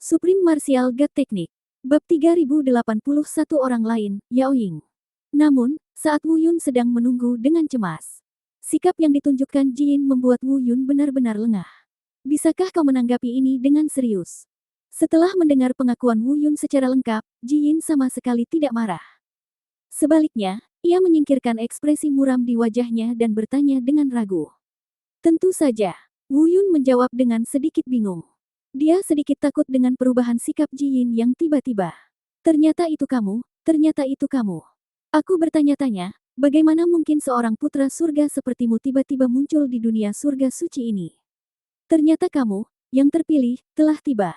Supreme Martial God Technique. Bab 3081 orang lain, Yao Ying. Namun, saat Wu Yun sedang menunggu dengan cemas, sikap yang ditunjukkan Ji Yin membuat Wu Yun benar-benar lengah. Bisakah kau menanggapi ini dengan serius? Setelah mendengar pengakuan Wu Yun secara lengkap, Ji Yin sama sekali tidak marah. Sebaliknya, ia menyingkirkan ekspresi muram di wajahnya dan bertanya dengan ragu. Tentu saja, Wu Yun menjawab dengan sedikit bingung. Dia sedikit takut dengan perubahan sikap Ji Yin yang tiba-tiba. Ternyata itu kamu, ternyata itu kamu. Aku bertanya-tanya, bagaimana mungkin seorang putra surga sepertimu tiba-tiba muncul di dunia surga suci ini? Ternyata kamu, yang terpilih, telah tiba.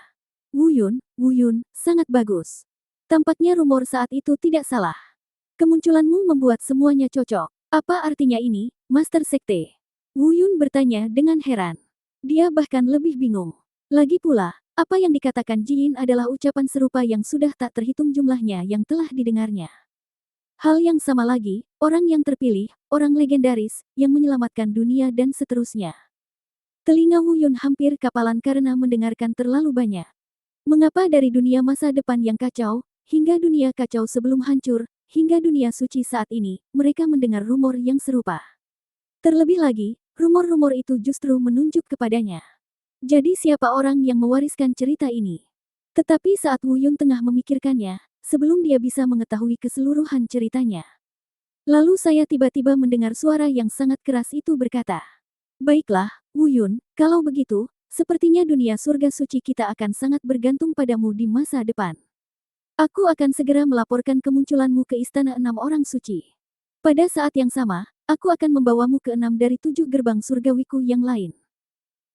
Wu Yun, sangat bagus. Tampaknya rumor saat itu tidak salah. Kemunculanmu membuat semuanya cocok. Apa artinya ini, Master Sekte? Wu Yun bertanya dengan heran. Dia bahkan lebih bingung. Lagi pula, apa yang dikatakan Ji Yin adalah ucapan serupa yang sudah tak terhitung jumlahnya yang telah didengarnya. Hal yang sama lagi, orang yang terpilih, orang legendaris, yang menyelamatkan dunia dan seterusnya. Telinga Wu Yun hampir kapalan karena mendengarkan terlalu banyak. Mengapa dari dunia masa depan yang kacau, hingga dunia kacau sebelum hancur, hingga dunia suci saat ini, mereka mendengar rumor yang serupa. Terlebih lagi, rumor-rumor itu justru menunjuk kepadanya. Jadi siapa orang yang mewariskan cerita ini? Tetapi saat Wu Yun tengah memikirkannya, sebelum dia bisa mengetahui keseluruhan ceritanya. Lalu saya tiba-tiba mendengar suara yang sangat keras itu berkata, "Baiklah, Wu Yun, kalau begitu, sepertinya dunia surga suci kita akan sangat bergantung padamu di masa depan. Aku akan segera melaporkan kemunculanmu ke Istana 6 Orang Suci. Pada saat yang sama, aku akan membawamu ke 6 dari 7 gerbang surgawiku yang lain.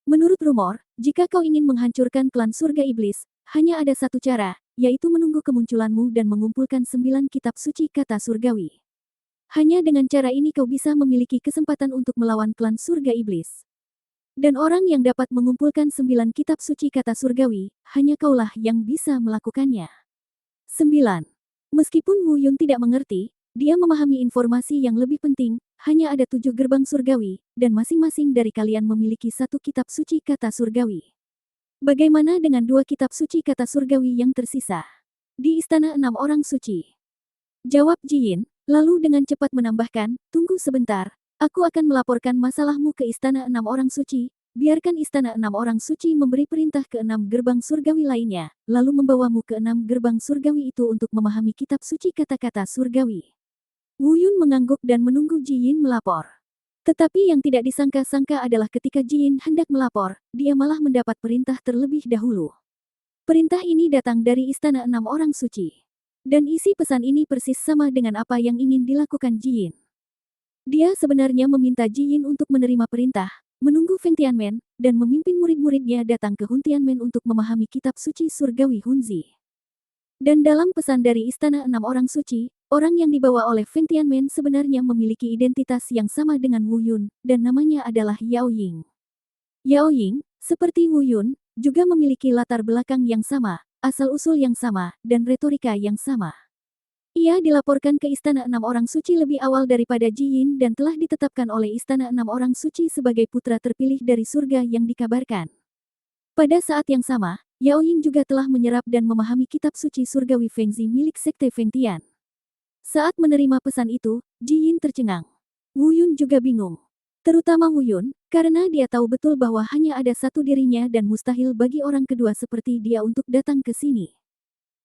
Menurut rumor, jika kau ingin menghancurkan klan surga iblis, hanya ada satu cara, yaitu menunggu kemunculanmu dan mengumpulkan 9 kitab suci kata surgawi. Hanya dengan cara ini kau bisa memiliki kesempatan untuk melawan klan surga iblis. Dan orang yang dapat mengumpulkan 9 kitab suci kata surgawi, hanya kaulah yang bisa melakukannya." 9. Meskipun Wu Yun tidak mengerti, dia memahami informasi yang lebih penting, hanya ada 7 gerbang surgawi, dan masing-masing dari kalian memiliki 1 kitab suci kata surgawi. Bagaimana dengan 2 kitab suci kata surgawi yang tersisa? Di Istana 6 Orang Suci. Jawab Ji Yin, lalu dengan cepat menambahkan, "Tunggu sebentar, aku akan melaporkan masalahmu ke Istana 6 Orang Suci. Biarkan Istana 6 Orang Suci memberi perintah ke 6 gerbang surgawi lainnya, lalu membawamu ke 6 gerbang surgawi itu untuk memahami kitab suci kata-kata surgawi." Wu Yun mengangguk dan menunggu Ji Yin melapor. Tetapi yang tidak disangka-sangka adalah ketika Ji Yin hendak melapor, dia malah mendapat perintah terlebih dahulu. Perintah ini datang dari Istana 6 Orang Suci. Dan isi pesan ini persis sama dengan apa yang ingin dilakukan Ji Yin. Dia sebenarnya meminta Ji Yin untuk menerima perintah, menunggu Feng Tianmen, dan memimpin murid-muridnya datang ke Hun Tianmen untuk memahami kitab suci surgawi Hunzi. Dan dalam pesan dari Istana 6 Orang Suci, orang yang dibawa oleh Feng Tianmen sebenarnya memiliki identitas yang sama dengan Wu Yun, dan namanya adalah Yao Ying. Yao Ying, seperti Wu Yun, juga memiliki latar belakang yang sama, asal-usul yang sama, dan retorika yang sama. Ia dilaporkan ke Istana 6 Orang Suci lebih awal daripada Ji Yin dan telah ditetapkan oleh Istana 6 Orang Suci sebagai putra terpilih dari surga yang dikabarkan. Pada saat yang sama, Yao Ying juga telah menyerap dan memahami kitab suci surgawi Fengzi milik Sekte Feng Tian. Saat menerima pesan itu, Ji Yin tercengang. Wu Yun juga bingung. Terutama Wu Yun, karena dia tahu betul bahwa hanya ada satu dirinya dan mustahil bagi orang kedua seperti dia untuk datang ke sini.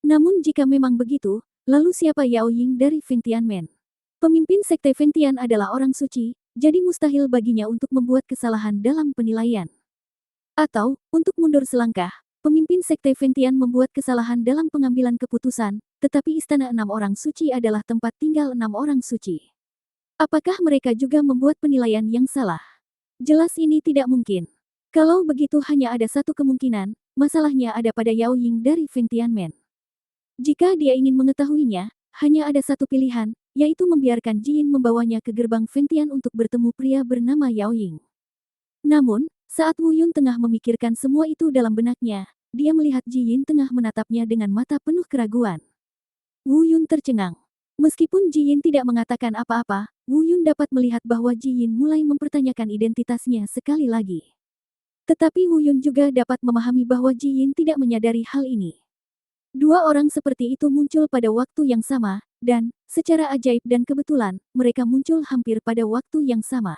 Namun jika memang begitu, lalu siapa Yao Ying dari Feng Tianmen? Pemimpin Sekte Feng Tian adalah orang suci, jadi mustahil baginya untuk membuat kesalahan dalam penilaian. Atau, untuk mundur selangkah, pemimpin Sekte Feng Tian membuat kesalahan dalam pengambilan keputusan, tetapi Istana 6 Orang Suci adalah tempat tinggal 6 Orang Suci. Apakah mereka juga membuat penilaian yang salah? Jelas ini tidak mungkin. Kalau begitu hanya ada satu kemungkinan, masalahnya ada pada Yao Ying dari Feng Tianmen. Jika dia ingin mengetahuinya, hanya ada satu pilihan, yaitu membiarkan Ji Yin membawanya ke gerbang Feng Tian untuk bertemu pria bernama Yao Ying. Namun, saat Wu Yun tengah memikirkan semua itu dalam benaknya, dia melihat Ji Yin tengah menatapnya dengan mata penuh keraguan. Wu Yun tercengang. Meskipun Ji Yin tidak mengatakan apa-apa, Wu Yun dapat melihat bahwa Ji Yin mulai mempertanyakan identitasnya sekali lagi. Tetapi Wu Yun juga dapat memahami bahwa Ji Yin tidak menyadari hal ini. Dua orang seperti itu muncul pada waktu yang sama, dan, secara ajaib dan kebetulan, mereka muncul hampir pada waktu yang sama.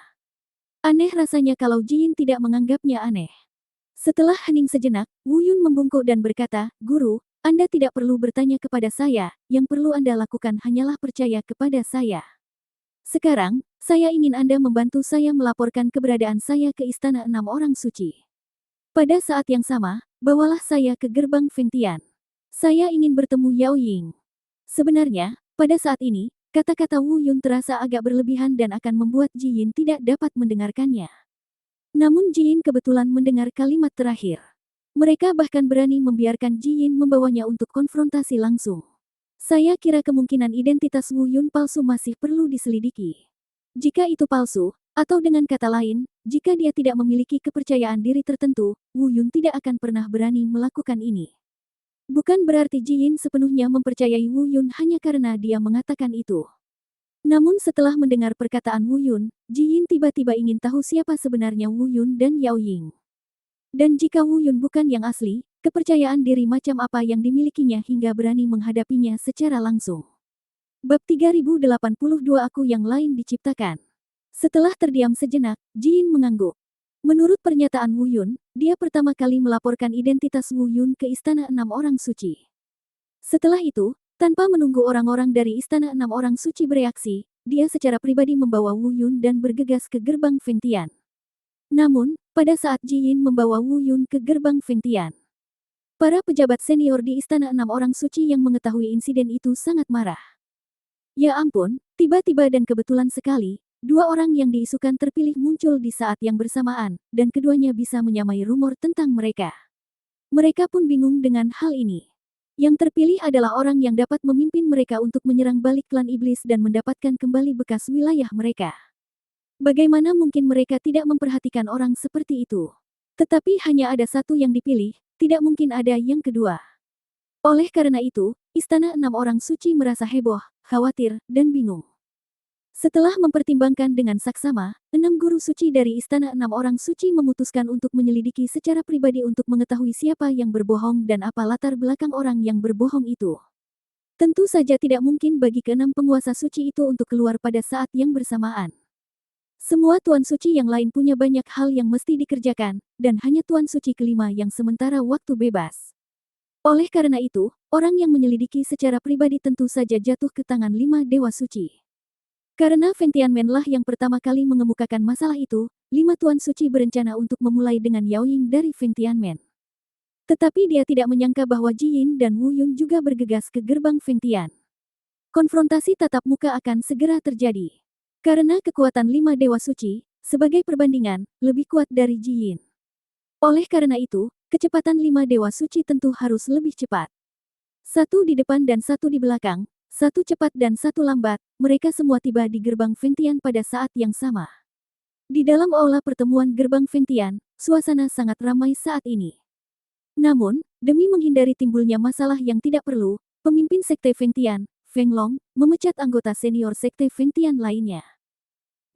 Aneh rasanya kalau Ji Yin tidak menganggapnya aneh. Setelah hening sejenak, Wu Yun membungkuk dan berkata, "Guru, Anda tidak perlu bertanya kepada saya, yang perlu Anda lakukan hanyalah percaya kepada saya. Sekarang, saya ingin Anda membantu saya melaporkan keberadaan saya ke Istana Enam Orang Suci. Pada saat yang sama, bawalah saya ke gerbang Fengtian. Saya ingin bertemu Yao Ying." Sebenarnya, pada saat ini, kata-kata Wu Yun terasa agak berlebihan dan akan membuat Ji Yin tidak dapat mendengarkannya. Namun Ji Yin kebetulan mendengar kalimat terakhir. Mereka bahkan berani membiarkan Ji Yin membawanya untuk konfrontasi langsung. Saya kira kemungkinan identitas Wu Yun palsu masih perlu diselidiki. Jika itu palsu, atau dengan kata lain, jika dia tidak memiliki kepercayaan diri tertentu, Wu Yun tidak akan pernah berani melakukan ini. Bukan berarti Ji Yin sepenuhnya mempercayai Wu Yun hanya karena dia mengatakan itu. Namun setelah mendengar perkataan Wu Yun, Ji Yin tiba-tiba ingin tahu siapa sebenarnya Wu Yun dan Yao Ying. Dan jika Wu Yun bukan yang asli, kepercayaan diri macam apa yang dimilikinya hingga berani menghadapinya secara langsung. Bab 3082 Aku yang lain diciptakan. Setelah terdiam sejenak, Ji Yin mengangguk. Menurut pernyataan Wu Yun, dia pertama kali melaporkan identitas Wu Yun ke Istana Enam Orang Suci. Setelah itu, tanpa menunggu orang-orang dari Istana Enam Orang Suci bereaksi, dia secara pribadi membawa Wu Yun dan bergegas ke gerbang Fengtian. Namun, pada saat Ji Yin membawa Wu Yun ke gerbang Fengtian, para pejabat senior di Istana Enam Orang Suci yang mengetahui insiden itu sangat marah. Ya ampun, tiba-tiba dan kebetulan sekali, dua orang yang diisukan terpilih muncul di saat yang bersamaan, dan keduanya bisa menyamai rumor tentang mereka. Mereka pun bingung dengan hal ini. Yang terpilih adalah orang yang dapat memimpin mereka untuk menyerang balik klan iblis dan mendapatkan kembali bekas wilayah mereka. Bagaimana mungkin mereka tidak memperhatikan orang seperti itu? Tetapi hanya ada satu yang dipilih, tidak mungkin ada yang kedua. Oleh karena itu, Istana Enam Orang Suci merasa heboh, khawatir, dan bingung. Setelah mempertimbangkan dengan saksama, 6 guru suci dari Istana Enam Orang Suci memutuskan untuk menyelidiki secara pribadi untuk mengetahui siapa yang berbohong dan apa latar belakang orang yang berbohong itu. Tentu saja tidak mungkin bagi keenam penguasa suci itu untuk keluar pada saat yang bersamaan. Semua tuan suci yang lain punya banyak hal yang mesti dikerjakan, dan hanya tuan suci kelima yang sementara waktu bebas. Oleh karena itu, orang yang menyelidiki secara pribadi tentu saja jatuh ke tangan 5 dewa suci. Karena Feng Tianmen lah yang pertama kali mengemukakan masalah itu, 5 tuan suci berencana untuk memulai dengan Yao Ying dari Feng Tianmen. Tetapi dia tidak menyangka bahwa Ji Yin dan Wu Yun juga bergegas ke gerbang Feng Tian. Konfrontasi tatap muka akan segera terjadi. Karena kekuatan 5 dewa suci, sebagai perbandingan, lebih kuat dari Ji Yin. Oleh karena itu, kecepatan 5 dewa suci tentu harus lebih cepat. Satu di depan dan satu di belakang, satu cepat dan satu lambat, mereka semua tiba di gerbang Fengtian pada saat yang sama. Di dalam aula pertemuan gerbang Fengtian, suasana sangat ramai saat ini. Namun, demi menghindari timbulnya masalah yang tidak perlu, pemimpin Sekte Fengtian, Feng Long, memecat anggota senior Sekte Fengtian lainnya.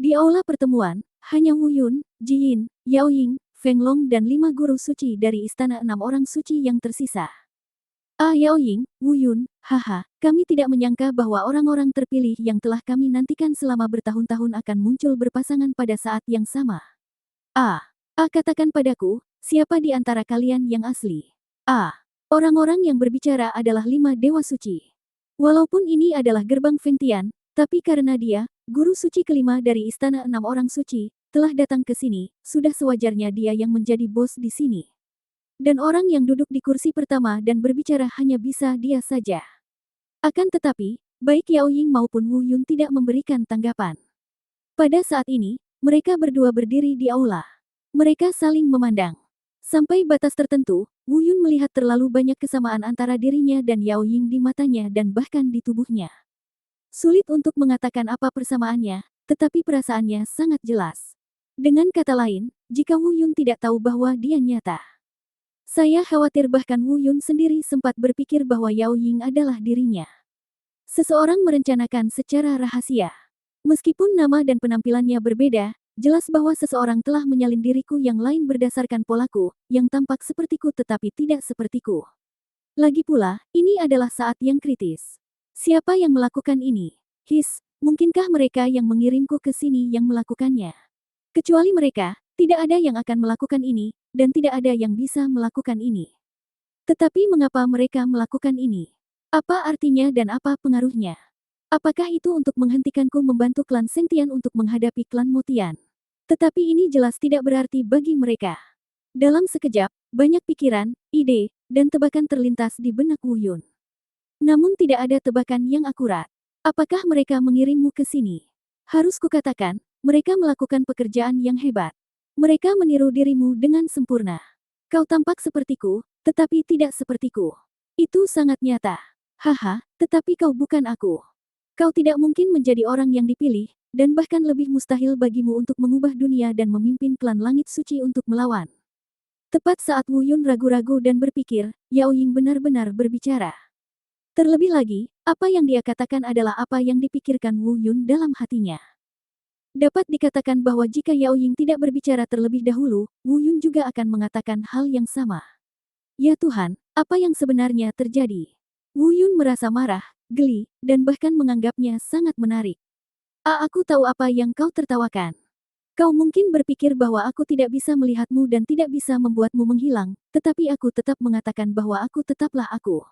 Di aula pertemuan, hanya Wu Yun, Ji Yin, Yao Ying, Feng Long dan 5 guru suci dari Istana Enam Orang Suci yang tersisa. Yao Ying, Wu Yun, haha, kami tidak menyangka bahwa orang-orang terpilih yang telah kami nantikan selama bertahun-tahun akan muncul berpasangan pada saat yang sama. Katakan padaku, siapa di antara kalian yang asli? Orang-orang yang berbicara adalah 5 dewa suci. Walaupun ini adalah gerbang Fengtian, tapi karena dia, guru suci kelima dari Istana Enam Orang Suci, telah datang ke sini, sudah sewajarnya dia yang menjadi bos di sini. Dan orang yang duduk di kursi pertama dan berbicara hanya bisa dia saja. Akan tetapi, baik Yao Ying maupun Wu Yun tidak memberikan tanggapan. Pada saat ini, mereka berdua berdiri di aula. Mereka saling memandang. Sampai batas tertentu, Wu Yun melihat terlalu banyak kesamaan antara dirinya dan Yao Ying di matanya dan bahkan di tubuhnya. Sulit untuk mengatakan apa persamaannya, tetapi perasaannya sangat jelas. Dengan kata lain, jika Wu Yun tidak tahu bahwa dia nyata. Saya khawatir bahkan Wu Yun sendiri sempat berpikir bahwa Yao Ying adalah dirinya. Seseorang merencanakan secara rahasia. Meskipun nama dan penampilannya berbeda, jelas bahwa seseorang telah menyalin diriku yang lain berdasarkan polaku, yang tampak sepertiku tetapi tidak sepertiku. Lagi pula, ini adalah saat yang kritis. Siapa yang melakukan ini? Mungkinkah mereka yang mengirimku ke sini yang melakukannya? Kecuali mereka, tidak ada yang akan melakukan ini, dan tidak ada yang bisa melakukan ini. Tetapi mengapa mereka melakukan ini? Apa artinya dan apa pengaruhnya? Apakah itu untuk menghentikanku membantu klan Sengtian untuk menghadapi klan Motian? Tetapi ini jelas tidak berarti bagi mereka. Dalam sekejap, banyak pikiran, ide, dan tebakan terlintas di benak Wu Yun. Namun tidak ada tebakan yang akurat. Apakah mereka mengirimmu ke sini? Harus kukatakan, mereka melakukan pekerjaan yang hebat. Mereka meniru dirimu dengan sempurna. Kau tampak sepertiku, tetapi tidak sepertiku. Itu sangat nyata. Haha, tetapi kau bukan aku. Kau tidak mungkin menjadi orang yang dipilih, dan bahkan lebih mustahil bagimu untuk mengubah dunia dan memimpin klan Langit Suci untuk melawan. Tepat saat Wu Yun ragu-ragu dan berpikir, Yao Ying benar-benar berbicara. Terlebih lagi, apa yang dia katakan adalah apa yang dipikirkan Wu Yun dalam hatinya. Dapat dikatakan bahwa jika Yao Ying tidak berbicara terlebih dahulu, Wu Yun juga akan mengatakan hal yang sama. Ya Tuhan, apa yang sebenarnya terjadi? Wu Yun merasa marah, geli, dan bahkan menganggapnya sangat menarik. Aku tahu apa yang kau tertawakan. Kau mungkin berpikir bahwa aku tidak bisa melihatmu dan tidak bisa membuatmu menghilang, tetapi aku tetap mengatakan bahwa aku tetaplah aku.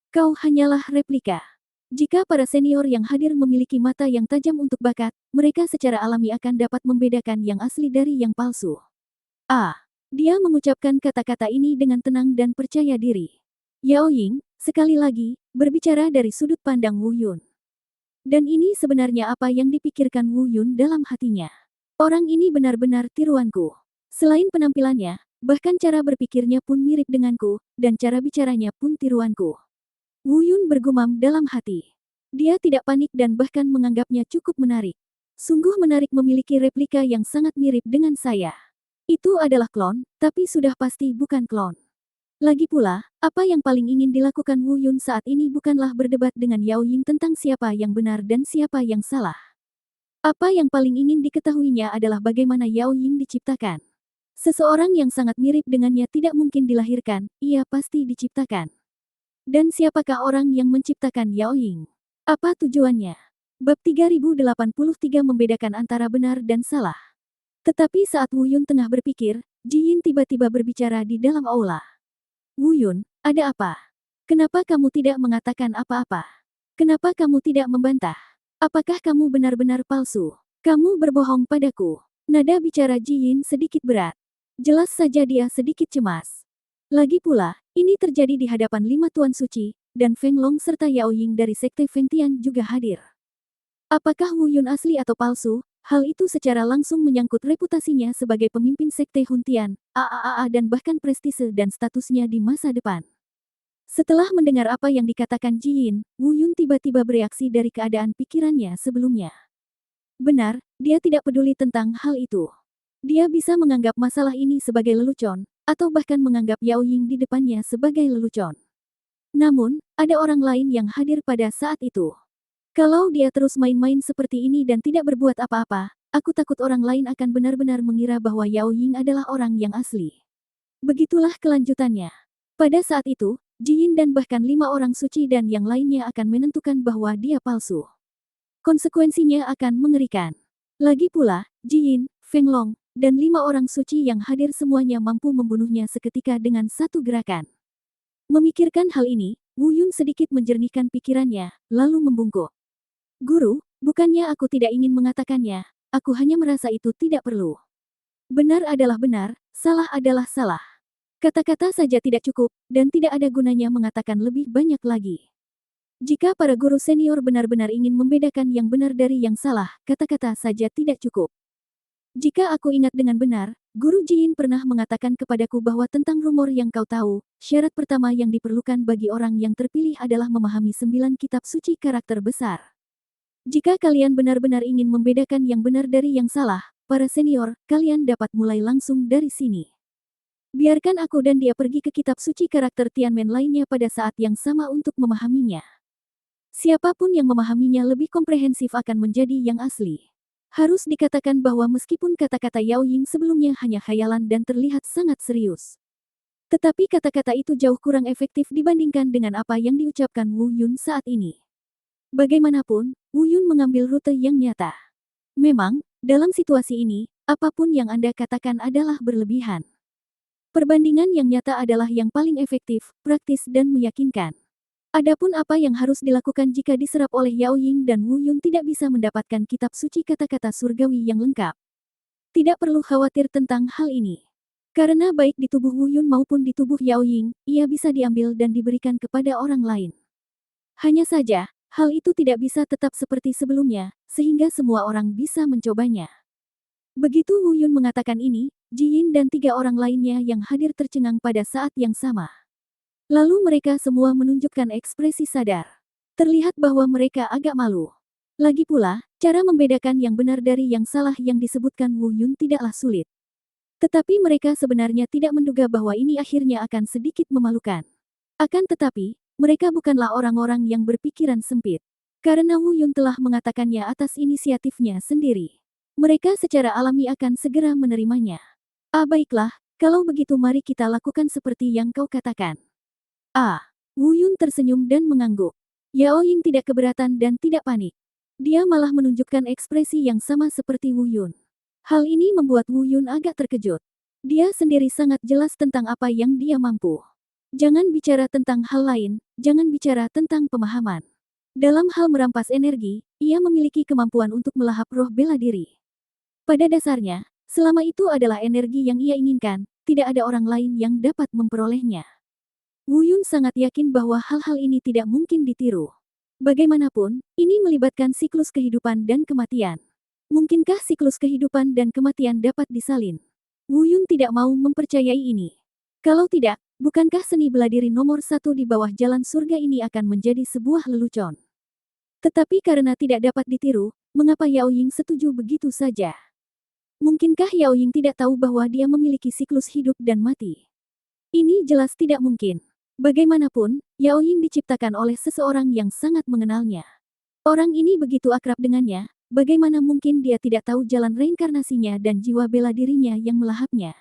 Kau hanyalah replika. Jika para senior yang hadir memiliki mata yang tajam untuk bakat, mereka secara alami akan dapat membedakan yang asli dari yang palsu. Dia mengucapkan kata-kata ini dengan tenang dan percaya diri. Yao Ying, sekali lagi, berbicara dari sudut pandang Wu Yun. Dan ini sebenarnya apa yang dipikirkan Wu Yun dalam hatinya. Orang ini benar-benar tiruanku. Selain penampilannya, bahkan cara berpikirnya pun mirip denganku, dan cara bicaranya pun tiruanku. Wu Yun bergumam dalam hati. Dia tidak panik dan bahkan menganggapnya cukup menarik. Sungguh menarik memiliki replika yang sangat mirip dengan saya. Itu adalah klon, tapi sudah pasti bukan klon. Lagi pula, apa yang paling ingin dilakukan Wu Yun saat ini bukanlah berdebat dengan Yao Ying tentang siapa yang benar dan siapa yang salah. Apa yang paling ingin diketahuinya adalah bagaimana Yao Ying diciptakan. Seseorang yang sangat mirip dengannya tidak mungkin dilahirkan, ia pasti diciptakan. Dan siapakah orang yang menciptakan Yao Ying? Apa tujuannya? Bab 3083 membedakan antara benar dan salah. Tetapi saat Wu Yun tengah berpikir, Ji Yin tiba-tiba berbicara di dalam aula. Wu Yun, ada apa? Kenapa kamu tidak mengatakan apa-apa? Kenapa kamu tidak membantah? Apakah kamu benar-benar palsu? Kamu berbohong padaku. Nada bicara Ji Yin sedikit berat. Jelas saja dia sedikit cemas. Lagi pula, ini terjadi di hadapan 5 Tuan Suci, dan Feng Long serta Yao Ying dari Sekte Feng Tian juga hadir. Apakah Wu Yun asli atau palsu? Hal itu secara langsung menyangkut reputasinya sebagai pemimpin Sekte Hun Tian, dan bahkan prestise dan statusnya di masa depan. Setelah mendengar apa yang dikatakan Ji Yin, Wu Yun tiba-tiba bereaksi dari keadaan pikirannya sebelumnya. Benar, dia tidak peduli tentang hal itu. Dia bisa menganggap masalah ini sebagai lelucon, atau bahkan menganggap Yao Ying di depannya sebagai lelucon. Namun, ada orang lain yang hadir pada saat itu. Kalau dia terus main-main seperti ini dan tidak berbuat apa-apa, aku takut orang lain akan benar-benar mengira bahwa Yao Ying adalah orang yang asli. Begitulah kelanjutannya. Pada saat itu, Ji Yin dan bahkan 5 orang suci dan yang lainnya akan menentukan bahwa dia palsu. Konsekuensinya akan mengerikan. Lagi pula, Ji Yin, Feng Long, dan 5 orang suci yang hadir semuanya mampu membunuhnya seketika dengan satu gerakan. Memikirkan hal ini, Wu Yun sedikit menjernihkan pikirannya, lalu membungkuk. Guru, bukannya aku tidak ingin mengatakannya, aku hanya merasa itu tidak perlu. Benar adalah benar, salah adalah salah. Kata-kata saja tidak cukup, dan tidak ada gunanya mengatakan lebih banyak lagi. Jika para guru senior benar-benar ingin membedakan yang benar dari yang salah, kata-kata saja tidak cukup. Jika aku ingat dengan benar, Guru Ji Yin pernah mengatakan kepadaku bahwa tentang rumor yang kau tahu, syarat pertama yang diperlukan bagi orang yang terpilih adalah memahami 9 kitab suci karakter besar. Jika kalian benar-benar ingin membedakan yang benar dari yang salah, para senior, kalian dapat mulai langsung dari sini. Biarkan aku dan dia pergi ke kitab suci karakter Tianmen lainnya pada saat yang sama untuk memahaminya. Siapapun yang memahaminya lebih komprehensif akan menjadi yang asli. Harus dikatakan bahwa meskipun kata-kata Yao Ying sebelumnya hanya khayalan dan terlihat sangat serius, tetapi kata-kata itu jauh kurang efektif dibandingkan dengan apa yang diucapkan Wu Yun saat ini. Bagaimanapun, Wu Yun mengambil rute yang nyata. Memang, dalam situasi ini, apapun yang Anda katakan adalah berlebihan. Perbandingan yang nyata adalah yang paling efektif, praktis dan meyakinkan. Adapun apa yang harus dilakukan jika diserap oleh Yao Ying dan Wu Yun tidak bisa mendapatkan kitab suci kata-kata surgawi yang lengkap. Tidak perlu khawatir tentang hal ini. Karena baik di tubuh Wu Yun maupun di tubuh Yao Ying, ia bisa diambil dan diberikan kepada orang lain. Hanya saja, hal itu tidak bisa tetap seperti sebelumnya, sehingga semua orang bisa mencobanya. Begitu Wu Yun mengatakan ini, Ji Yin dan 3 orang lainnya yang hadir tercengang pada saat yang sama. Lalu mereka semua menunjukkan ekspresi sadar. Terlihat bahwa mereka agak malu. Lagi pula, cara membedakan yang benar dari yang salah yang disebutkan Wu Yun tidaklah sulit. Tetapi mereka sebenarnya tidak menduga bahwa ini akhirnya akan sedikit memalukan. Akan tetapi, mereka bukanlah orang-orang yang berpikiran sempit. Karena Wu Yun telah mengatakannya atas inisiatifnya sendiri. Mereka secara alami akan segera menerimanya. Baiklah, kalau begitu mari kita lakukan seperti yang kau katakan. Wu Yun tersenyum dan mengangguk. Yao Ying tidak keberatan dan tidak panik. Dia malah menunjukkan ekspresi yang sama seperti Wu Yun. Hal ini membuat Wu Yun agak terkejut. Dia sendiri sangat jelas tentang apa yang dia mampu. Jangan bicara tentang hal lain, jangan bicara tentang pemahaman. Dalam hal merampas energi, ia memiliki kemampuan untuk melahap roh bela diri. Pada dasarnya, selama itu adalah energi yang ia inginkan, tidak ada orang lain yang dapat memperolehnya. Wu Yun sangat yakin bahwa hal-hal ini tidak mungkin ditiru. Bagaimanapun, ini melibatkan siklus kehidupan dan kematian. Mungkinkah siklus kehidupan dan kematian dapat disalin? Wu Yun tidak mau mempercayai ini. Kalau tidak, bukankah seni bela diri nomor 1 di bawah jalan surga ini akan menjadi sebuah lelucon? Tetapi karena tidak dapat ditiru, mengapa Yao Ying setuju begitu saja? Mungkinkah Yao Ying tidak tahu bahwa dia memiliki siklus hidup dan mati? Ini jelas tidak mungkin. Bagaimanapun, Yao Ying diciptakan oleh seseorang yang sangat mengenalnya. Orang ini begitu akrab dengannya, bagaimana mungkin dia tidak tahu jalan reinkarnasinya dan jiwa bela dirinya yang melahapnya.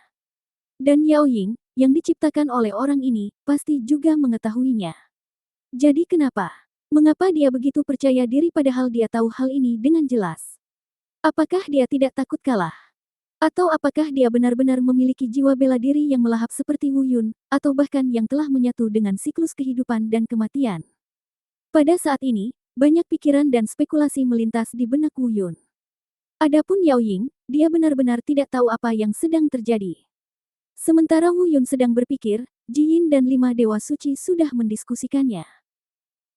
Dan Yao Ying, yang diciptakan oleh orang ini, pasti juga mengetahuinya. Jadi kenapa? Mengapa dia begitu percaya diri padahal dia tahu hal ini dengan jelas? Apakah dia tidak takut kalah? Atau apakah dia benar-benar memiliki jiwa bela diri yang melahap seperti Wu Yun, atau bahkan yang telah menyatu dengan siklus kehidupan dan kematian? Pada saat ini, banyak pikiran dan spekulasi melintas di benak Wu Yun. Adapun Yao Ying, dia benar-benar tidak tahu apa yang sedang terjadi. Sementara Wu Yun sedang berpikir, Ji Yin dan 5 dewa suci sudah mendiskusikannya.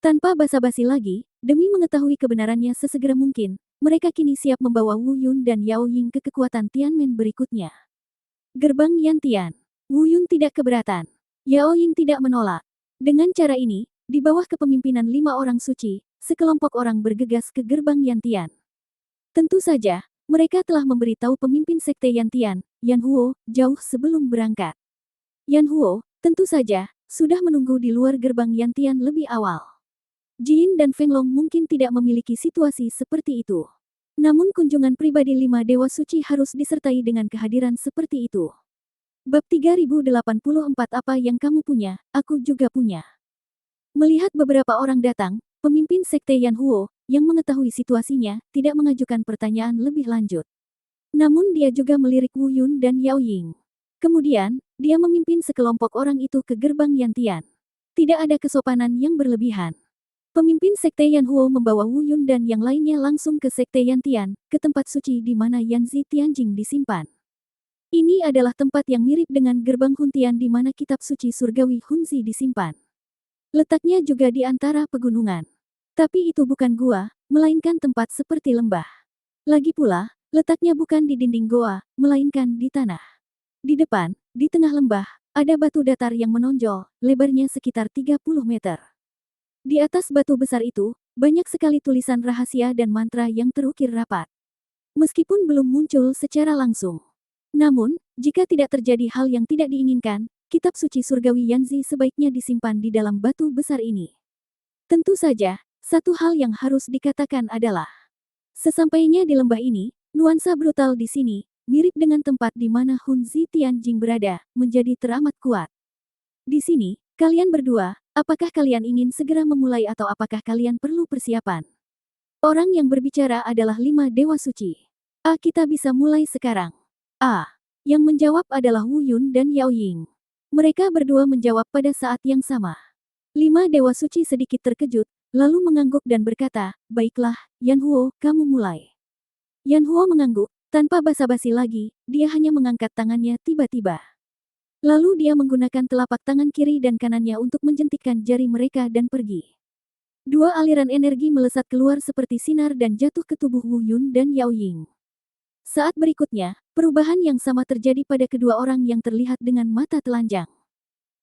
Tanpa basa-basi lagi, demi mengetahui kebenarannya sesegera mungkin, mereka kini siap membawa Wu Yun dan Yao Ying ke kekuatan Tianmen berikutnya. Gerbang Yantian. Wu Yun tidak keberatan. Yao Ying tidak menolak. Dengan cara ini, di bawah kepemimpinan 5 orang suci, sekelompok orang bergegas ke gerbang Yantian. Tentu saja, mereka telah memberitahu pemimpin sekte Yantian, Yan Huo, jauh sebelum berangkat. Yan Huo, tentu saja, sudah menunggu di luar gerbang Yantian lebih awal. Jin dan Feng Long mungkin tidak memiliki situasi seperti itu. Namun kunjungan pribadi 5 dewa suci harus disertai dengan kehadiran seperti itu. Bab 3084 Apa yang kamu punya, aku juga punya. Melihat beberapa orang datang, pemimpin sekte Yan Huo, yang mengetahui situasinya, tidak mengajukan pertanyaan lebih lanjut. Namun dia juga melirik Wu Yun dan Yao Ying. Kemudian, dia memimpin sekelompok orang itu ke gerbang Yantian. Tidak ada kesopanan yang berlebihan. Pemimpin sekte Yan Huo membawa Wu Yun dan yang lainnya langsung ke sekte Yantian, ke tempat suci di mana Yanzi Tianjing disimpan. Ini adalah tempat yang mirip dengan gerbang Huntian di mana kitab suci surgawi Hunzi disimpan. Letaknya juga di antara pegunungan. Tapi itu bukan gua, melainkan tempat seperti lembah. Lagi pula, letaknya bukan di dinding goa, melainkan di tanah. Di depan, di tengah lembah, ada batu datar yang menonjol, lebarnya sekitar 30 meter. Di atas batu besar itu, banyak sekali tulisan rahasia dan mantra yang terukir rapat. Meskipun belum muncul secara langsung. Namun, jika tidak terjadi hal yang tidak diinginkan, kitab suci surgawi Yanzi sebaiknya disimpan di dalam batu besar ini. Tentu saja, satu hal yang harus dikatakan adalah, sesampainya di lembah ini, Nuansa brutal di sini, mirip dengan tempat di mana Hun Zi Tianjing berada, menjadi teramat kuat. Di sini, kalian berdua, apakah kalian ingin segera memulai atau apakah kalian perlu persiapan? Orang yang berbicara adalah 5 dewa suci. Kita bisa mulai sekarang. Yang menjawab adalah Wu Yun dan Yao Ying. Mereka berdua menjawab pada saat yang sama. 5 dewa suci sedikit terkejut, lalu mengangguk dan berkata, "Baiklah, Yan Huo, kamu mulai." Yan Huo mengangguk, tanpa basa-basi lagi, dia hanya mengangkat tangannya tiba-tiba. Lalu dia menggunakan telapak tangan kiri dan kanannya untuk menjentikkan jari mereka dan pergi. 2 aliran energi melesat keluar seperti sinar dan jatuh ke tubuh Wu Yun dan Yao Ying. Saat berikutnya, perubahan yang sama terjadi pada kedua orang yang terlihat dengan mata telanjang.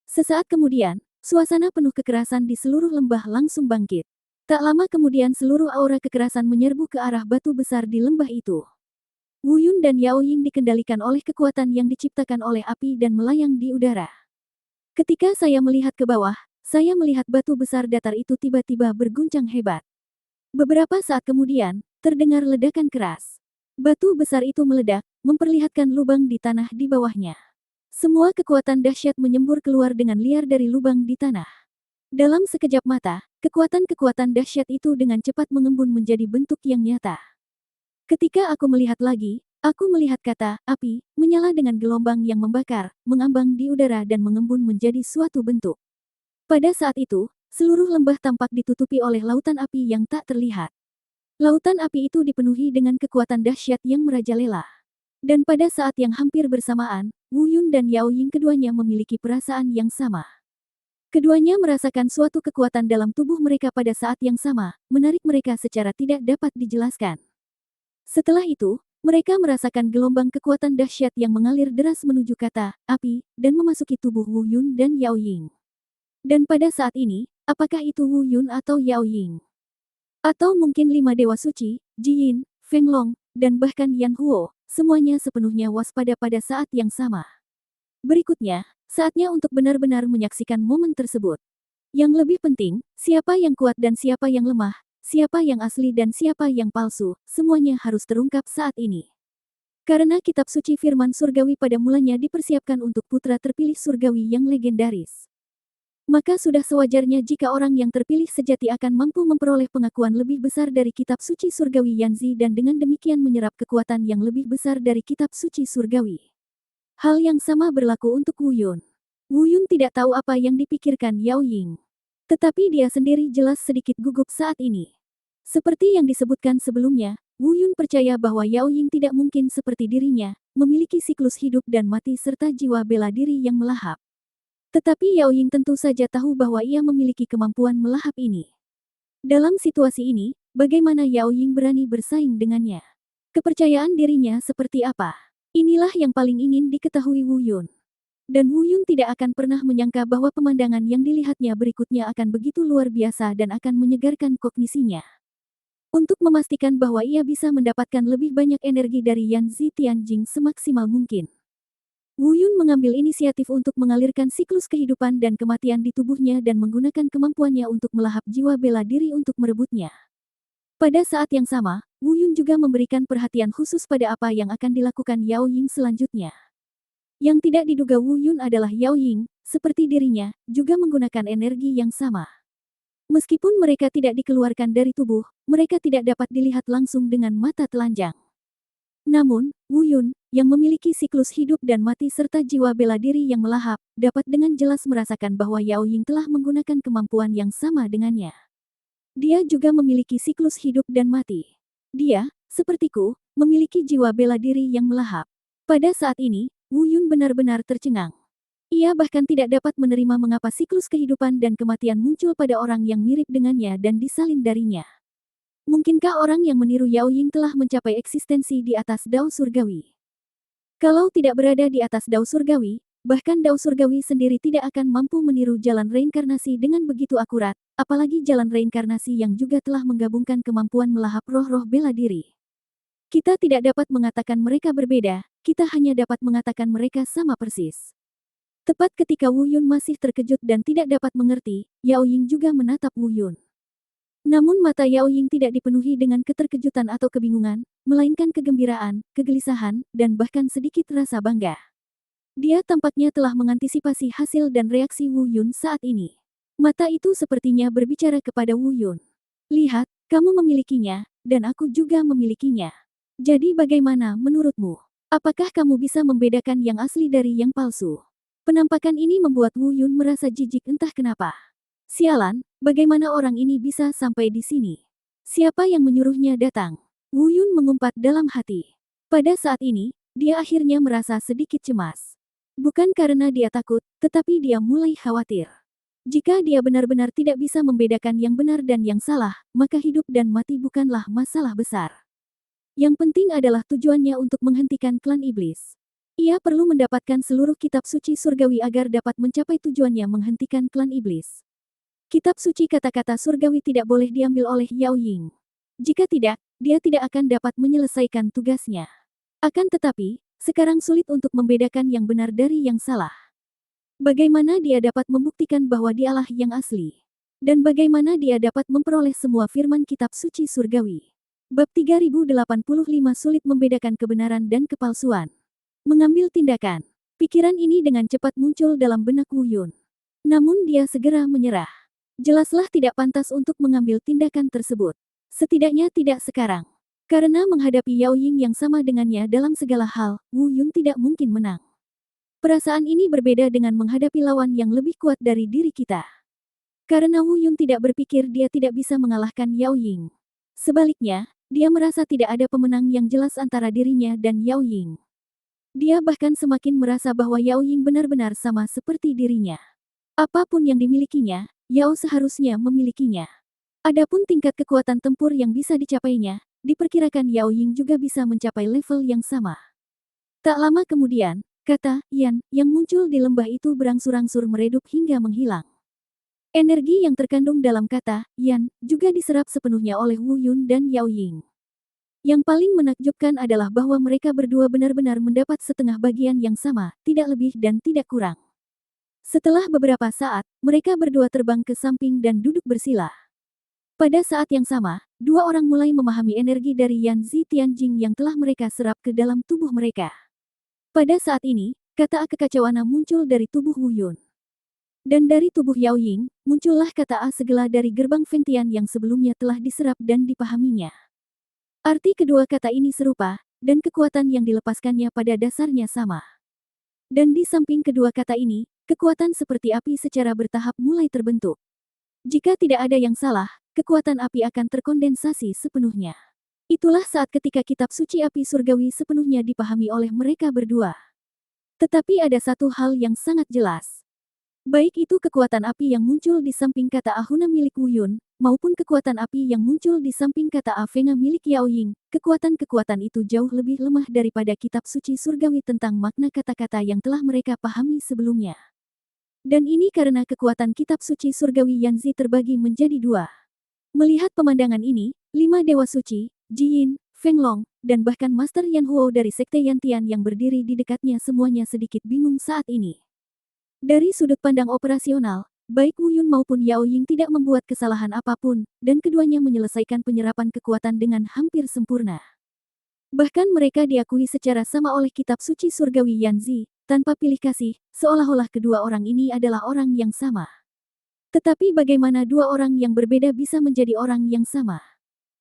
Sesaat kemudian, suasana penuh kekerasan di seluruh lembah langsung bangkit. Tak lama kemudian seluruh aura kekerasan menyerbu ke arah batu besar di lembah itu. Wu Yun dan Yao Ying dikendalikan oleh kekuatan yang diciptakan oleh api dan melayang di udara. Ketika saya melihat ke bawah, saya melihat batu besar datar itu tiba-tiba berguncang hebat. Beberapa saat kemudian, terdengar ledakan keras. Batu besar itu meledak, memperlihatkan lubang di tanah di bawahnya. Semua kekuatan dahsyat menyembur keluar dengan liar dari lubang di tanah. Dalam sekejap mata, kekuatan-kekuatan dahsyat itu dengan cepat mengembun menjadi bentuk yang nyata. Ketika aku melihat lagi, aku melihat kata api menyala dengan gelombang yang membakar, mengambang di udara dan mengembun menjadi suatu bentuk. Pada saat itu, seluruh lembah tampak ditutupi oleh lautan api yang tak terlihat. Lautan api itu dipenuhi dengan kekuatan dahsyat yang merajalela. Dan pada saat yang hampir bersamaan, Wu Yun dan Yao Ying keduanya memiliki perasaan yang sama. Keduanya merasakan suatu kekuatan dalam tubuh mereka pada saat yang sama, menarik mereka secara tidak dapat dijelaskan. Setelah itu, mereka merasakan gelombang kekuatan dahsyat yang mengalir deras menuju kata api dan memasuki tubuh Wu Yun dan Yao Ying. Dan pada saat ini, apakah itu Wu Yun atau Yao Ying? Atau mungkin 5 dewa suci, Ji Yin, Feng Long, dan bahkan Yan Huo, semuanya sepenuhnya waspada pada saat yang sama. Berikutnya, saatnya untuk benar-benar menyaksikan momen tersebut. Yang lebih penting, siapa yang kuat dan siapa yang lemah, siapa yang asli dan siapa yang palsu, semuanya harus terungkap saat ini. Karena kitab suci firman surgawi pada mulanya dipersiapkan untuk putra terpilih surgawi yang legendaris. Maka sudah sewajarnya jika orang yang terpilih sejati akan mampu memperoleh pengakuan lebih besar dari kitab suci surgawi Yanzi dan dengan demikian menyerap kekuatan yang lebih besar dari kitab suci surgawi. Hal yang sama berlaku untuk Wu Yun. Wu Yun tidak tahu apa yang dipikirkan Yao Ying. Tetapi dia sendiri jelas sedikit gugup saat ini. Seperti yang disebutkan sebelumnya, Wu Yun percaya bahwa Yao Ying tidak mungkin seperti dirinya, memiliki siklus hidup dan mati serta jiwa bela diri yang melahap. Tetapi Yao Ying tentu saja tahu bahwa ia memiliki kemampuan melahap ini. Dalam situasi ini, bagaimana Yao Ying berani bersaing dengannya? Kepercayaan dirinya seperti apa? Inilah yang paling ingin diketahui Wu Yun. Dan Wu Yun tidak akan pernah menyangka bahwa pemandangan yang dilihatnya berikutnya akan begitu luar biasa dan akan menyegarkan kognisinya. Untuk memastikan bahwa ia bisa mendapatkan lebih banyak energi dari Yan Zi Tianjing semaksimal mungkin. Wu Yun mengambil inisiatif untuk mengalirkan siklus kehidupan dan kematian di tubuhnya dan menggunakan kemampuannya untuk melahap jiwa bela diri untuk merebutnya. Pada saat yang sama, Wu Yun juga memberikan perhatian khusus pada apa yang akan dilakukan Yao Ying selanjutnya. Yang tidak diduga Wu Yun adalah Yao Ying, seperti dirinya, juga menggunakan energi yang sama. Meskipun mereka tidak dikeluarkan dari tubuh, mereka tidak dapat dilihat langsung dengan mata telanjang. Namun, Wu Yun, yang memiliki siklus hidup dan mati serta jiwa bela diri yang melahap, dapat dengan jelas merasakan bahwa Yao Ying telah menggunakan kemampuan yang sama dengannya. Dia juga memiliki siklus hidup dan mati. Dia, sepertiku, memiliki jiwa bela diri yang melahap. Pada saat ini, Wu Yun benar-benar tercengang. Ia bahkan tidak dapat menerima mengapa siklus kehidupan dan kematian muncul pada orang yang mirip dengannya dan disalin darinya. Mungkinkah orang yang meniru Yao Ying telah mencapai eksistensi di atas Dao Surgawi? Kalau tidak berada di atas Dao Surgawi, bahkan Dao Surgawi sendiri tidak akan mampu meniru jalan reinkarnasi dengan begitu akurat, apalagi jalan reinkarnasi yang juga telah menggabungkan kemampuan melahap roh-roh bela diri. Kita tidak dapat mengatakan mereka berbeda, kita hanya dapat mengatakan mereka sama persis. Tepat ketika Wu Yun masih terkejut dan tidak dapat mengerti, Yao Ying juga menatap Wu Yun. Namun mata Yao Ying tidak dipenuhi dengan keterkejutan atau kebingungan, melainkan kegembiraan, kegelisahan, dan bahkan sedikit rasa bangga. Dia tampaknya telah mengantisipasi hasil dan reaksi Wu Yun saat ini. Mata itu sepertinya berbicara kepada Wu Yun. Lihat, kamu memilikinya, dan aku juga memilikinya. Jadi bagaimana menurutmu? Apakah kamu bisa membedakan yang asli dari yang palsu? Penampakan ini membuat Wu Yun merasa jijik entah kenapa. Sialan, bagaimana orang ini bisa sampai di sini? Siapa yang menyuruhnya datang? Wu Yun mengumpat dalam hati. Pada saat ini, dia akhirnya merasa sedikit cemas. Bukan karena dia takut, tetapi dia mulai khawatir. Jika dia benar-benar tidak bisa membedakan yang benar dan yang salah, maka hidup dan mati bukanlah masalah besar. Yang penting adalah tujuannya untuk menghentikan klan iblis. Ia perlu mendapatkan seluruh kitab suci surgawi agar dapat mencapai tujuannya menghentikan klan iblis. Kitab suci kata-kata surgawi tidak boleh diambil oleh Yao Ying. Jika tidak, dia tidak akan dapat menyelesaikan tugasnya. Akan tetapi, sekarang sulit untuk membedakan yang benar dari yang salah. Bagaimana dia dapat membuktikan bahwa dialah yang asli? Dan bagaimana dia dapat memperoleh semua firman kitab suci surgawi? Bab 3085 sulit membedakan kebenaran dan kepalsuan. Mengambil tindakan. Pikiran ini dengan cepat muncul dalam benak Wu Yun. Namun dia segera menyerah. Jelaslah tidak pantas untuk mengambil tindakan tersebut. Setidaknya tidak sekarang. Karena menghadapi Yao Ying yang sama dengannya dalam segala hal, Wu Yun tidak mungkin menang. Perasaan ini berbeda dengan menghadapi lawan yang lebih kuat dari diri kita. Karena Wu Yun tidak berpikir dia tidak bisa mengalahkan Yao Ying. Sebaliknya, dia merasa tidak ada pemenang yang jelas antara dirinya dan Yao Ying. Dia bahkan semakin merasa bahwa Yao Ying benar-benar sama seperti dirinya. Apapun yang dimilikinya, Yao seharusnya memilikinya. Adapun tingkat kekuatan tempur yang bisa dicapainya, diperkirakan Yao Ying juga bisa mencapai level yang sama. Tak lama kemudian, kata Yan yang muncul di lembah itu berangsur-angsur meredup hingga menghilang. Energi yang terkandung dalam kata Yan juga diserap sepenuhnya oleh Wu Yun dan Yao Ying. Yang paling menakjubkan adalah bahwa mereka berdua benar-benar mendapat setengah bagian yang sama, tidak lebih dan tidak kurang. Setelah beberapa saat, mereka berdua terbang ke samping dan duduk bersila. Pada saat yang sama, dua orang mulai memahami energi dari Yan Zi Tianjing yang telah mereka serap ke dalam tubuh mereka. Pada saat ini, kata kekacauan muncul dari tubuh Wu Yun. Dan dari tubuh Yao Ying, muncullah kata A segala dari gerbang Feng Tian yang sebelumnya telah diserap dan dipahaminya. Arti kedua kata ini serupa, dan kekuatan yang dilepaskannya pada dasarnya sama. Dan di samping kedua kata ini, kekuatan seperti api secara bertahap mulai terbentuk. Jika tidak ada yang salah, kekuatan api akan terkondensasi sepenuhnya. Itulah saat ketika kitab suci api surgawi sepenuhnya dipahami oleh mereka berdua. Tetapi ada satu hal yang sangat jelas. Baik itu kekuatan api yang muncul di samping kata Ahuna milik Wu Yun, maupun kekuatan api yang muncul di samping kata Afenga milik Yao Ying, kekuatan-kekuatan itu jauh lebih lemah daripada kitab suci surgawi tentang makna kata-kata yang telah mereka pahami sebelumnya. Dan ini karena kekuatan kitab suci surgawi Yanzi terbagi menjadi dua. Melihat pemandangan ini, 5 dewa suci, Ji Yin, Feng Long, dan bahkan Master Yan Huo dari Sekte Yantian yang berdiri di dekatnya semuanya sedikit bingung saat ini. Dari sudut pandang operasional, baik Wu Yun maupun Yao Ying tidak membuat kesalahan apapun, dan keduanya menyelesaikan penyerapan kekuatan dengan hampir sempurna. Bahkan mereka diakui secara sama oleh kitab suci surgawi Yanzi, tanpa pilih kasih, seolah-olah kedua orang ini adalah orang yang sama. Tetapi bagaimana dua orang yang berbeda bisa menjadi orang yang sama?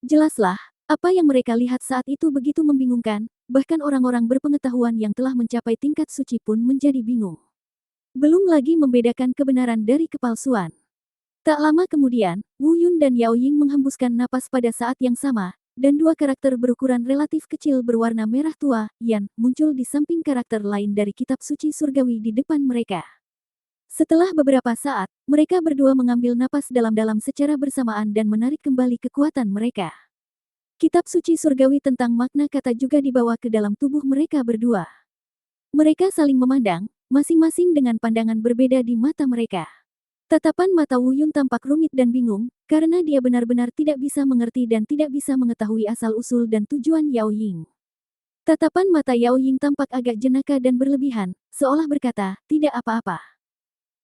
Jelaslah, apa yang mereka lihat saat itu begitu membingungkan, bahkan orang-orang berpengetahuan yang telah mencapai tingkat suci pun menjadi bingung. Belum lagi membedakan kebenaran dari kepalsuan. Tak lama kemudian, Wu Yun dan Yao Ying menghembuskan napas pada saat yang sama, dan dua karakter berukuran relatif kecil berwarna merah tua, Yan, muncul di samping karakter lain dari kitab suci surgawi di depan mereka. Setelah beberapa saat, mereka berdua mengambil napas dalam-dalam secara bersamaan dan menarik kembali kekuatan mereka. Kitab suci surgawi tentang makna kata juga dibawa ke dalam tubuh mereka berdua. Mereka saling memandang, masing-masing dengan pandangan berbeda di mata mereka. Tatapan mata Wu Yun tampak rumit dan bingung, karena dia benar-benar tidak bisa mengerti dan tidak bisa mengetahui asal-usul dan tujuan Yao Ying. Tatapan mata Yao Ying tampak agak jenaka dan berlebihan, seolah berkata, tidak apa-apa.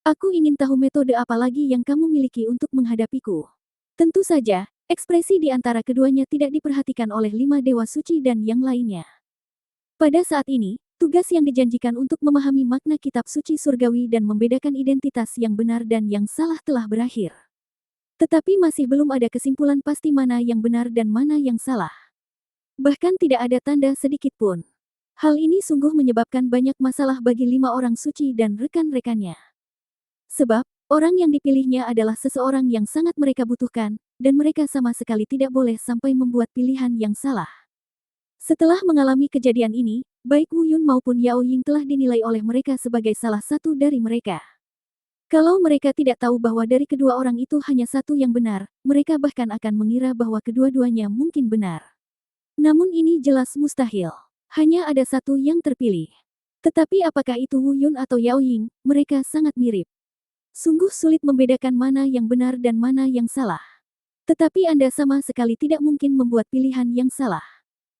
Aku ingin tahu metode apa lagi yang kamu miliki untuk menghadapiku. Tentu saja, ekspresi di antara keduanya tidak diperhatikan oleh 5 dewa suci dan yang lainnya. Pada saat ini, tugas yang dijanjikan untuk memahami makna kitab suci surgawi dan membedakan identitas yang benar dan yang salah telah berakhir. Tetapi masih belum ada kesimpulan pasti mana yang benar dan mana yang salah. Bahkan tidak ada tanda sedikit pun. Hal ini sungguh menyebabkan banyak masalah bagi 5 orang suci dan rekan-rekannya. Sebab, orang yang dipilihnya adalah seseorang yang sangat mereka butuhkan, dan mereka sama sekali tidak boleh sampai membuat pilihan yang salah. Setelah mengalami kejadian ini, baik Wu Yun maupun Yao Ying telah dinilai oleh mereka sebagai salah satu dari mereka. Kalau mereka tidak tahu bahwa dari kedua orang itu hanya satu yang benar, mereka bahkan akan mengira bahwa kedua-duanya mungkin benar. Namun ini jelas mustahil. Hanya ada satu yang terpilih. Tetapi apakah itu Wu Yun atau Yao Ying, mereka sangat mirip. Sungguh sulit membedakan mana yang benar dan mana yang salah. Tetapi Anda sama sekali tidak mungkin membuat pilihan yang salah.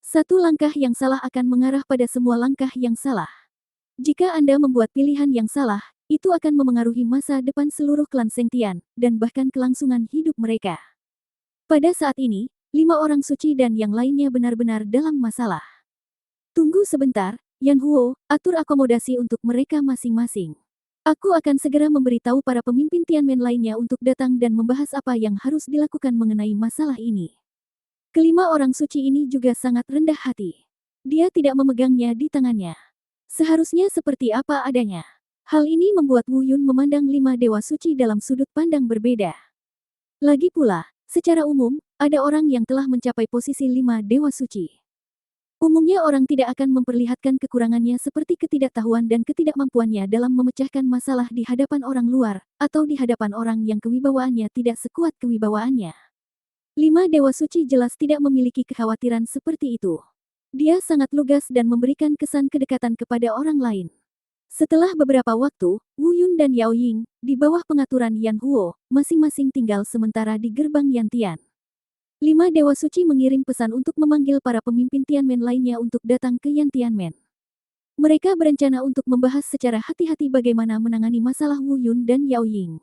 Satu langkah yang salah akan mengarah pada semua langkah yang salah. Jika Anda membuat pilihan yang salah, itu akan memengaruhi masa depan seluruh klan Sengtian, dan bahkan kelangsungan hidup mereka. Pada saat ini, 5 orang suci dan yang lainnya benar-benar dalam masalah. Tunggu sebentar, Yan Huo, atur akomodasi untuk mereka masing-masing. Aku akan segera memberitahu para pemimpin Tianmen lainnya untuk datang dan membahas apa yang harus dilakukan mengenai masalah ini. Kelima orang suci ini juga sangat rendah hati. Dia tidak memegangnya di tangannya. Seharusnya seperti apa adanya. Hal ini membuat Wu Yun memandang 5 dewa suci dalam sudut pandang berbeda. Lagi pula, secara umum, ada orang yang telah mencapai posisi 5 dewa suci. Umumnya orang tidak akan memperlihatkan kekurangannya seperti ketidaktahuan dan ketidakmampuannya dalam memecahkan masalah di hadapan orang luar, atau di hadapan orang yang kewibawaannya tidak sekuat kewibawaannya. 5 dewa suci jelas tidak memiliki kekhawatiran seperti itu. Dia sangat lugas dan memberikan kesan kedekatan kepada orang lain. Setelah beberapa waktu, Wu Yun dan Yao Ying, di bawah pengaturan Yan Huo, masing-masing tinggal sementara di gerbang Yantian. 5 dewa suci mengirim pesan untuk memanggil para pemimpin Tianmen lainnya untuk datang ke Yantianmen. Mereka berencana untuk membahas secara hati-hati bagaimana menangani masalah Wu Yun dan Yao Ying.